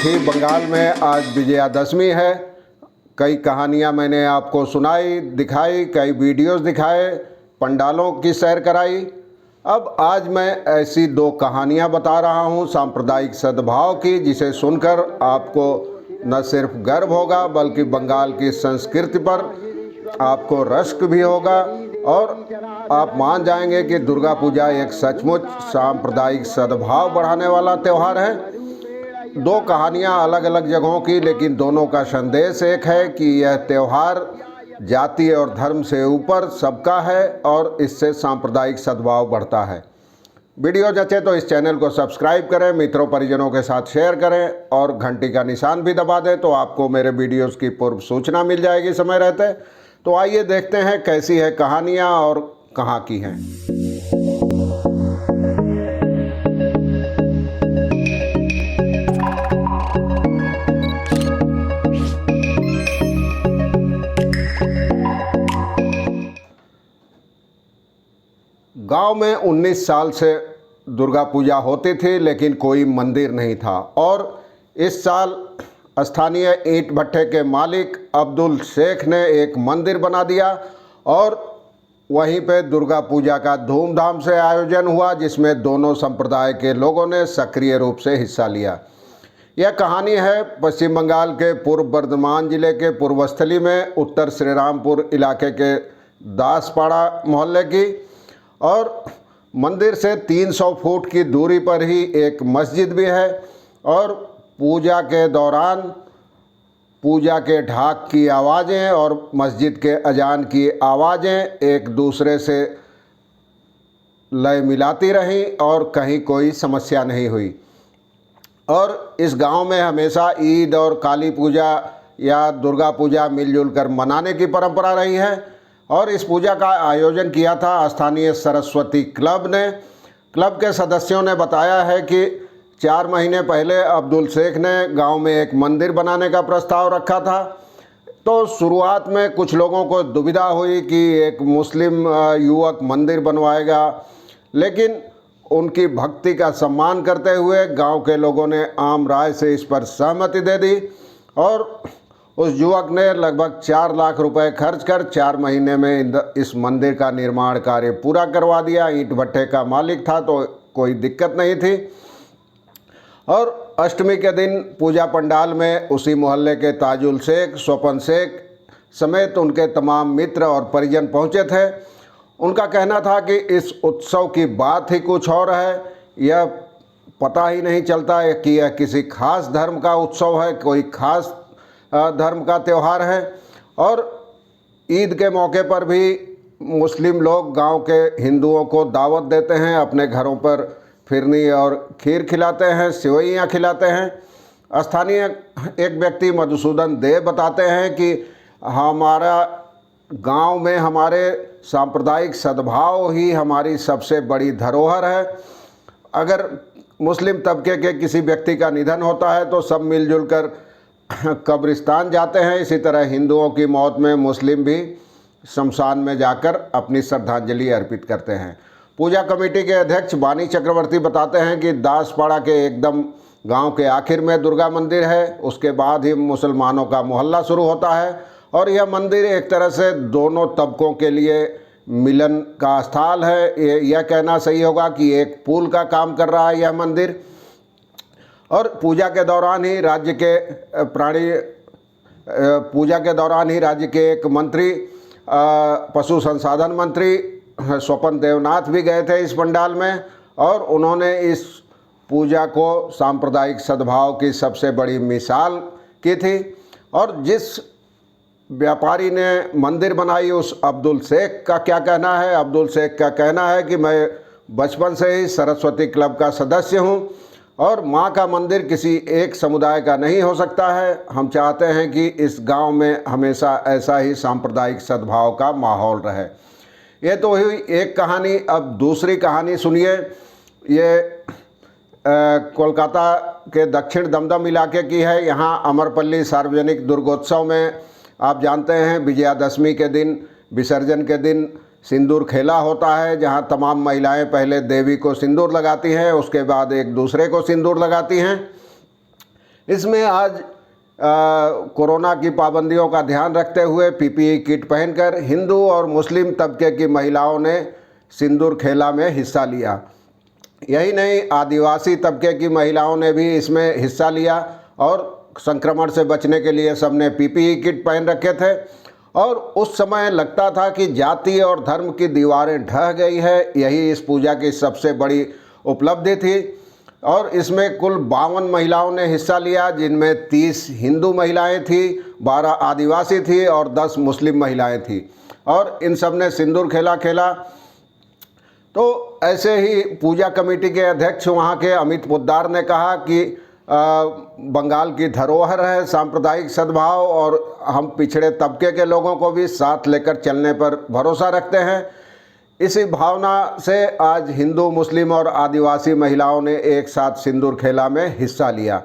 थी बंगाल में। आज विजयादशमी है। कई कहानियाँ मैंने आपको सुनाई, दिखाई, कई वीडियोस दिखाए, पंडालों की सैर कराई। अब आज मैं ऐसी दो कहानियाँ बता रहा हूँ सांप्रदायिक सद्भाव की, जिसे सुनकर आपको न सिर्फ गर्व होगा बल्कि बंगाल की संस्कृति पर आपको रश्क भी होगा और आप मान जाएंगे कि दुर्गा पूजा एक सचमुच सांप्रदायिक सद्भाव बढ़ाने वाला त्यौहार है। दो कहानियां अलग अलग जगहों की, लेकिन दोनों का संदेश एक है कि यह त्यौहार जाति और धर्म से ऊपर सबका है और इससे सांप्रदायिक सद्भाव बढ़ता है। वीडियो जचे तो इस चैनल को सब्सक्राइब करें, मित्रों परिजनों के साथ शेयर करें और घंटी का निशान भी दबा दें तो आपको मेरे वीडियोस की पूर्व सूचना मिल जाएगी समय रहते। तो आइए देखते हैं कैसी है कहानियाँ और कहाँ की हैं। गांव में 19 साल से दुर्गा पूजा होती थी, लेकिन कोई मंदिर नहीं था और इस साल स्थानीय ईंट भट्टे के मालिक अब्दुल शेख ने एक मंदिर बना दिया और वहीं पे दुर्गा पूजा का धूमधाम से आयोजन हुआ, जिसमें दोनों संप्रदाय के लोगों ने सक्रिय रूप से हिस्सा लिया। यह कहानी है पश्चिम बंगाल के पूर्व बर्धमान जिले के पूर्वस्थली में उत्तर श्रीरामपुर इलाके के दासपाड़ा मोहल्ले की। और मंदिर से 300 फुट की दूरी पर ही एक मस्जिद भी है और पूजा के दौरान पूजा के ढाक की आवाज़ें और मस्जिद के अजान की आवाज़ें एक दूसरे से लय मिलाती रहीं और कहीं कोई समस्या नहीं हुई। और इस गांव में हमेशा ईद और काली पूजा या दुर्गा पूजा मिलजुल कर मनाने की परंपरा रही है और इस पूजा का आयोजन किया था स्थानीय सरस्वती क्लब ने। क्लब के सदस्यों ने बताया है कि 4 महीने पहले अब्दुल शेख ने गांव में एक मंदिर बनाने का प्रस्ताव रखा था। तो शुरुआत में कुछ लोगों को दुविधा हुई कि एक मुस्लिम युवक मंदिर बनवाएगा, लेकिन उनकी भक्ति का सम्मान करते हुए गांव के लोगों ने आम राय से इस पर सहमति दे दी और उस युवक ने लगभग 4 लाख रुपए खर्च कर 4 महीने में इस मंदिर का निर्माण कार्य पूरा करवा दिया। ईंट भट्टे का मालिक था तो कोई दिक्कत नहीं थी। और अष्टमी के दिन पूजा पंडाल में उसी मोहल्ले के ताजुल शेख, स्वपन शेख समेत उनके तमाम मित्र और परिजन पहुंचे थे। उनका कहना था कि इस उत्सव की बात ही कुछ और है। यह पता ही नहीं चलता है कि यह किसी खास धर्म का उत्सव है, कोई खास धर्म का त्यौहार है। और ईद के मौके पर भी मुस्लिम लोग गांव के हिंदुओं को दावत देते हैं, अपने घरों पर फिरनी और खीर खिलाते हैं, सेवइयाँ खिलाते हैं। स्थानीय एक व्यक्ति मधुसूदन देव बताते हैं कि हमारा गांव में हमारे सांप्रदायिक सद्भाव ही हमारी सबसे बड़ी धरोहर है। अगर मुस्लिम तबके के किसी व्यक्ति का निधन होता है तो सब मिलजुल कर कब्रिस्तान जाते हैं। इसी तरह हिंदुओं की मौत में मुस्लिम भी शमशान में जाकर अपनी श्रद्धांजलि अर्पित करते हैं। पूजा कमेटी के अध्यक्ष बानी चक्रवर्ती बताते हैं कि दासपाड़ा के एकदम गांव के आखिर में दुर्गा मंदिर है, उसके बाद ही मुसलमानों का मोहल्ला शुरू होता है और यह मंदिर एक तरह से दोनों तबकों के लिए मिलन का स्थल है। यह कहना सही होगा कि एक पुल का काम कर रहा है यह मंदिर। और पूजा के दौरान ही राज्य के एक मंत्री, पशु संसाधन मंत्री स्वपन देवनाथ भी गए थे इस पंडाल में और उन्होंने इस पूजा को सांप्रदायिक सद्भाव की सबसे बड़ी मिसाल की थी। और जिस व्यापारी ने मंदिर बनाई उस अब्दुल शेख का क्या कहना है? अब्दुल शेख का कहना है कि मैं बचपन से ही सरस्वती क्लब का सदस्य हूं और माँ का मंदिर किसी एक समुदाय का नहीं हो सकता है। हम चाहते हैं कि इस गांव में हमेशा ऐसा ही सांप्रदायिक सद्भाव का माहौल रहे। ये तो हुई एक कहानी। अब दूसरी कहानी सुनिए। ये कोलकाता के दक्षिण दमदम इलाके की है। यहाँ अमरपल्ली सार्वजनिक दुर्गोत्सव में आप जानते हैं विजयादशमी के दिन, विसर्जन के दिन सिंदूर खेला होता है, जहाँ तमाम महिलाएं पहले देवी को सिंदूर लगाती हैं, उसके बाद एक दूसरे को सिंदूर लगाती हैं। इसमें आज कोरोना की पाबंदियों का ध्यान रखते हुए पीपीई किट पहनकर हिंदू और मुस्लिम तबके की महिलाओं ने सिंदूर खेला में हिस्सा लिया। यही नहीं, आदिवासी तबके की महिलाओं ने भी इसमें हिस्सा लिया और संक्रमण से बचने के लिए सबने पीपीई किट पहन रखे थे। और उस समय लगता था कि जाति और धर्म की दीवारें ढह गई है। यही इस पूजा की सबसे बड़ी उपलब्धि थी। और इसमें कुल 52 महिलाओं ने हिस्सा लिया, जिनमें 30 हिंदू महिलाएं थी, 12 आदिवासी थी और 10 मुस्लिम महिलाएं थी। और इन सब ने सिंदूर खेला। तो ऐसे ही पूजा कमेटी के अध्यक्ष वहाँ के अमित पोद्दार ने कहा कि बंगाल की धरोहर है सांप्रदायिक सद्भाव, और हम पिछड़े तबके के लोगों को भी साथ लेकर चलने पर भरोसा रखते हैं। इसी भावना से आज हिंदू, मुस्लिम और आदिवासी महिलाओं ने एक साथ सिंदूर खेला में हिस्सा लिया।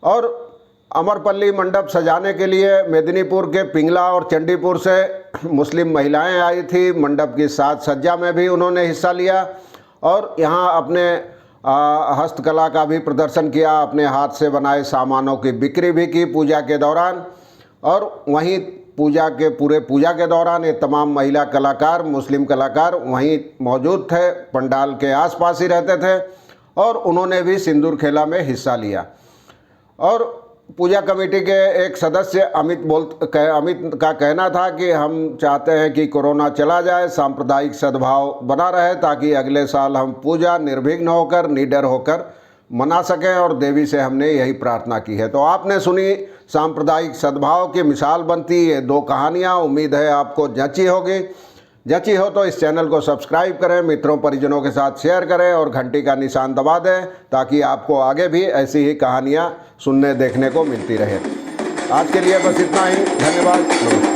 और अमरपल्ली मंडप सजाने के लिए मेदिनीपुर के पिंगला और चंडीपुर से मुस्लिम महिलाएं आई थी। मंडप की साज सज्जा में भी उन्होंने हिस्सा लिया और यहाँ अपने हस्तकला का भी प्रदर्शन किया, अपने हाथ से बनाए सामानों की बिक्री भी की पूजा के दौरान। और वहीं पूजा के दौरान ये तमाम महिला कलाकार, मुस्लिम कलाकार वहीं मौजूद थे, पंडाल के आसपास ही रहते थे और उन्होंने भी सिंदूर खेला में हिस्सा लिया। और पूजा कमेटी के एक सदस्य अमित का कहना था कि हम चाहते हैं कि कोरोना चला जाए, सांप्रदायिक सद्भाव बना रहे, ताकि अगले साल हम पूजा निर्विघ्न होकर, निडर होकर मना सकें, और देवी से हमने यही प्रार्थना की है। तो आपने सुनी सांप्रदायिक सद्भाव की मिसाल बनती ये 2 कहानियाँ। उम्मीद है आपको जची हो तो इस चैनल को सब्सक्राइब करें, मित्रों परिजनों के साथ शेयर करें और घंटी का निशान दबा दें, ताकि आपको आगे भी ऐसी ही कहानियाँ सुनने देखने को मिलती रहे। आज के लिए बस इतना ही। धन्यवाद।